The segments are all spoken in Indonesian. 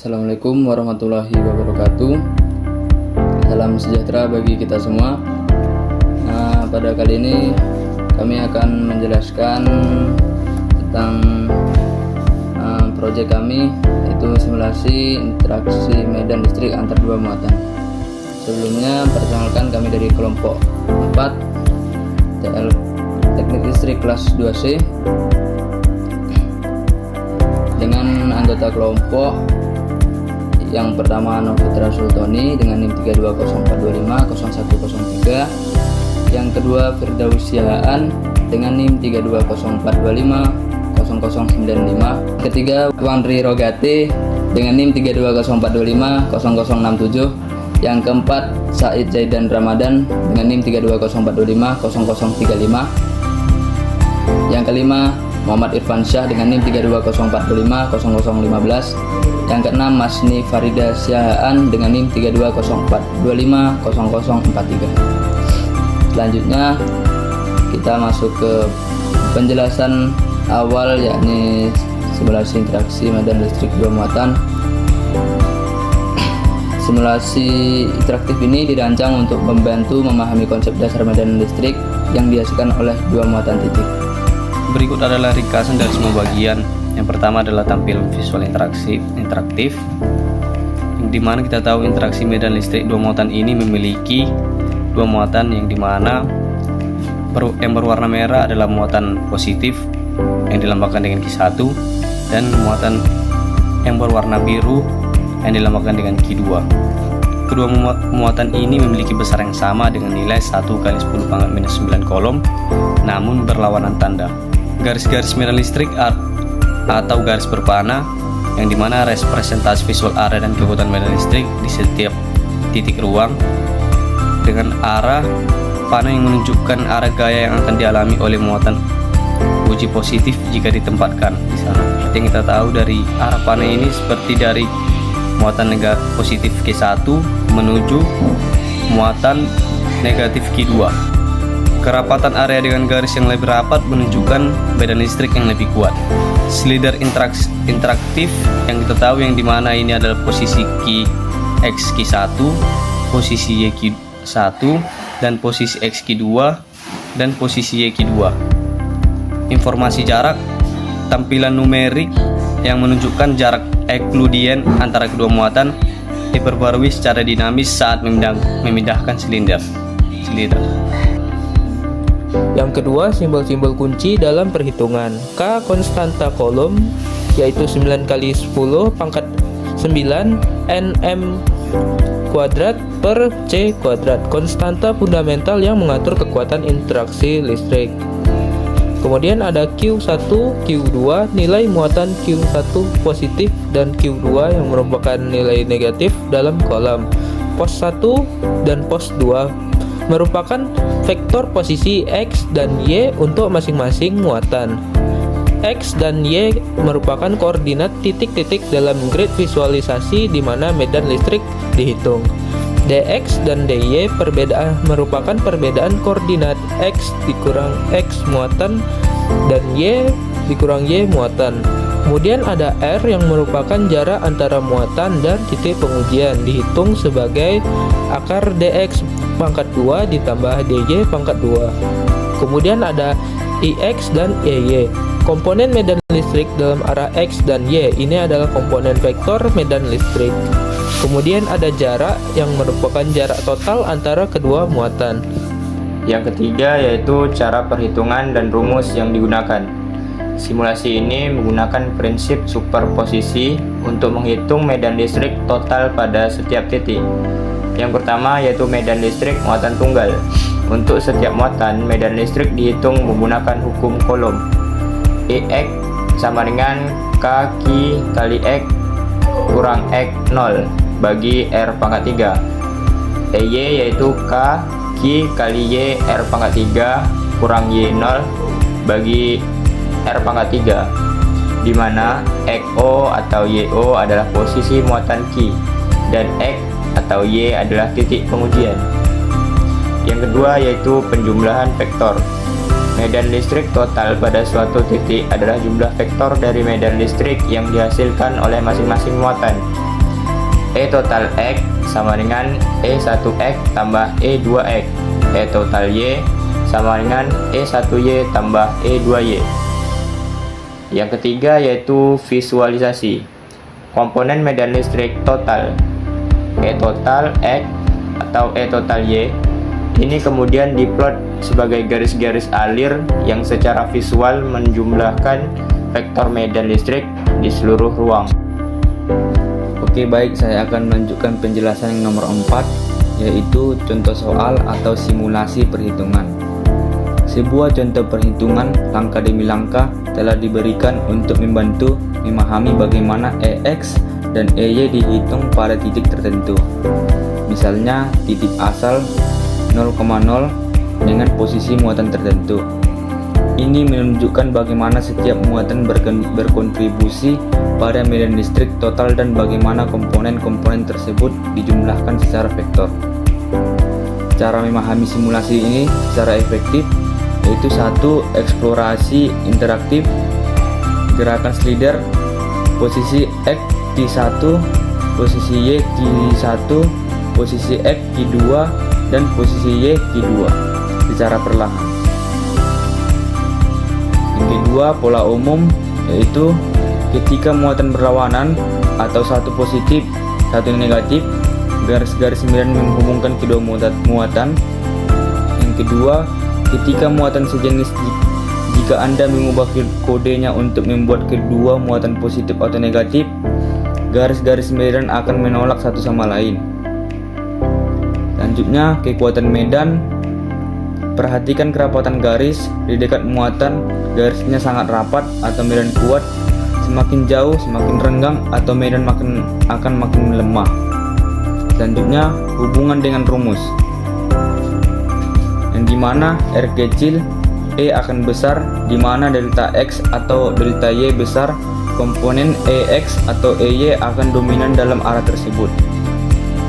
Assalamualaikum warahmatullahi wabarakatuh. Salam sejahtera bagi kita semua. Pada kali ini kami akan menjelaskan tentang proyek kami, yaitu simulasi interaksi medan listrik antar dua muatan. Sebelumnya perkenalkan, kami dari kelompok 4 TL Teknik Listrik kelas 2C dengan anggota kelompok yang pertama Novitra Sultoni dengan NIM 3204250103, yang kedua Firdausiaan dengan NIM 3204250095, ketiga Wandri Rogate dengan NIM 3204250067, yang keempat Said Zaidan Ramadan dengan NIM 3204250035, yang kelima Muhammad Irfan Syah dengan NIM 3204250015, yang keenam Masni Farida Syaan dengan NIM 3204250043. Selanjutnya kita masuk ke penjelasan awal, yakni simulasi interaksi medan listrik dua muatan. Simulasi interaktif ini dirancang untuk membantu memahami konsep dasar medan listrik yang dihasilkan oleh dua muatan titik. Berikut adalah ringkasan dari semua bagian. Yang pertama adalah tampilan visual interaktif, di mana kita tahu interaksi medan listrik dua muatan ini memiliki dua muatan, yang dimana yang berwarna merah adalah muatan positif yang dilambangkan dengan Q1, dan muatan yang berwarna biru yang dilambangkan dengan Q2. Kedua muatan ini memiliki besar yang sama dengan nilai 1×10⁻⁹ kolom, namun berlawanan tanda. Garis-garis medan listrik atau garis berpanah, yang dimana representasi visual area dan kekuatan medan listrik di setiap titik ruang dengan arah panah yang menunjukkan arah gaya yang akan dialami oleh muatan uji positif jika ditempatkan di sana. Yang kita tahu dari arah panah ini seperti dari muatan negatif positif Q1 menuju muatan negatif Q2. Kerapatan area dengan garis yang lebih rapat menunjukkan medan listrik yang lebih kuat. Slider interaktif yang kita tahu, yang dimana ini adalah posisi X Q1, posisi Y Q1, dan posisi X Q2, dan posisi Y Q2. Informasi jarak, tampilan numerik yang menunjukkan jarak euklidien antara kedua muatan diperbarui secara dinamis saat memindahkan silinder. Yang kedua, simbol-simbol kunci dalam perhitungan. K konstanta kolom, yaitu 9×10⁻⁹ nm kuadrat per C kuadrat, konstanta fundamental yang mengatur kekuatan interaksi listrik. Kemudian ada Q1, Q2, nilai muatan Q1 positif dan Q2 yang merupakan nilai negatif dalam kolom. Pos 1 dan pos 2 merupakan vektor posisi X dan Y untuk masing-masing muatan. X dan Y merupakan koordinat titik-titik dalam grid visualisasi di mana medan listrik dihitung. Dx dan dy merupakan perbedaan koordinat X dikurang X muatan dan Y dikurang Y muatan. Kemudian ada R yang merupakan jarak antara muatan dan titik pengujian, dihitung sebagai akar dx pangkat 2 ditambah dy pangkat 2. Kemudian ada ix dan ey. Komponen medan listrik dalam arah X dan Y ini adalah komponen vektor medan listrik. Kemudian ada jarak yang merupakan jarak total antara kedua muatan. Yang ketiga yaitu cara perhitungan dan rumus yang digunakan. Simulasi ini menggunakan prinsip superposisi untuk menghitung medan listrik total pada setiap titik. Yang pertama yaitu medan listrik muatan tunggal. Untuk setiap muatan, medan listrik dihitung menggunakan hukum kolom. Ex sama dengan K kali X kurang X 0 bagi R pangkat 3. Ey yaitu K kali Y R pangkat 3 kurang Y 0 bagi R pangkat 3, di mana XO atau YO adalah posisi muatan Q dan X atau Y adalah titik pengujian. Yang kedua yaitu penjumlahan vektor. Medan listrik total pada suatu titik adalah jumlah vektor dari medan listrik yang dihasilkan oleh masing-masing muatan. E total X sama dengan E1X tambah E2X. E total Y sama dengan E1Y tambah E2Y. Yang ketiga yaitu visualisasi. Komponen medan listrik total E total X atau E total Y ini kemudian diplot sebagai garis-garis alir yang secara visual menjumlahkan vektor medan listrik di seluruh ruang. Oke, baik, saya akan menunjukkan penjelasan yang nomor 4, yaitu contoh soal atau simulasi perhitungan. Sebuah contoh perhitungan langkah demi langkah telah diberikan untuk membantu memahami bagaimana EX dan EY dihitung pada titik tertentu. Misalnya titik asal 0,0 dengan posisi muatan tertentu. Ini menunjukkan bagaimana setiap muatan berkontribusi pada medan listrik total dan bagaimana komponen-komponen tersebut dijumlahkan secara vektor. Cara memahami simulasi ini secara efektif yaitu 1. Eksplorasi interaktif, gerakan slider, posisi X di 1, posisi Y di 1, posisi X di 2, dan posisi Y di 2 secara perlahan. Yang kedua, pola umum, yaitu ketika muatan berlawanan atau satu positif, satu negatif, garis-garis medan menghubungkan kedua muatan. Yang kedua, ketika muatan sejenis, jika Anda mengubah kodenya untuk membuat kedua muatan positif atau negatif, garis-garis medan akan menolak satu sama lain. Selanjutnya, kekuatan medan. Perhatikan kerapatan garis di dekat muatan. Garisnya sangat rapat atau medan kuat. Semakin jauh, semakin renggang atau medan akan makin lemah. Selanjutnya, hubungan dengan rumus, yang dimana R kecil, E akan besar, dimana delta X atau delta Y besar. Komponen EX atau EY akan dominan dalam arah tersebut.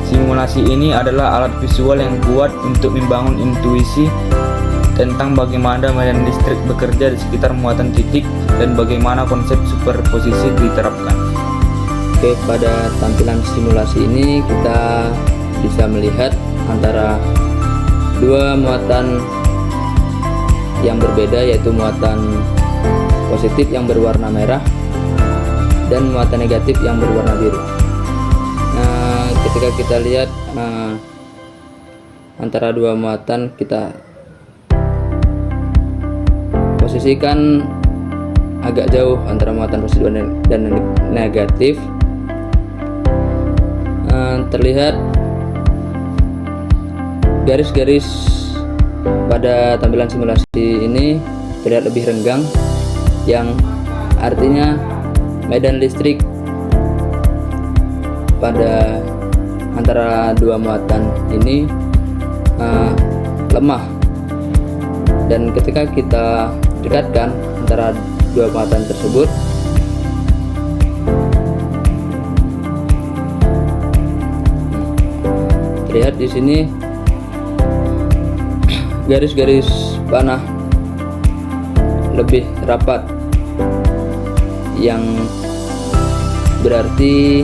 Simulasi ini adalah alat visual yang kuat untuk membangun intuisi tentang bagaimana medan listrik bekerja di sekitar muatan titik dan bagaimana konsep superposisi diterapkan. Oke, pada tampilan simulasi ini kita bisa melihat antara dua muatan yang berbeda, yaitu muatan positif yang berwarna merah dan muatan negatif yang berwarna biru. Nah, ketika kita lihat antara dua muatan, kita posisikan agak jauh antara muatan positif dan negatif. Terlihat garis-garis pada tampilan simulasi ini terlihat lebih renggang, yang artinya medan listrik pada antara dua muatan ini lemah, dan ketika kita dekatkan antara dua muatan tersebut, terlihat di sini garis-garis panah lebih rapat, yang berarti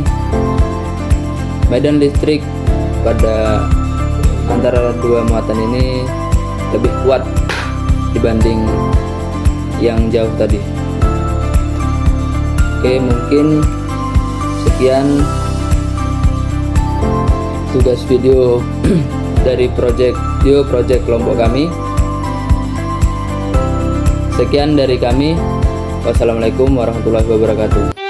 medan listrik pada antara dua muatan ini lebih kuat dibanding yang jauh tadi. Oke, mungkin sekian tugas video dari project kelompok kami. Sekian dari kami. Wassalamualaikum warahmatullahi wabarakatuh.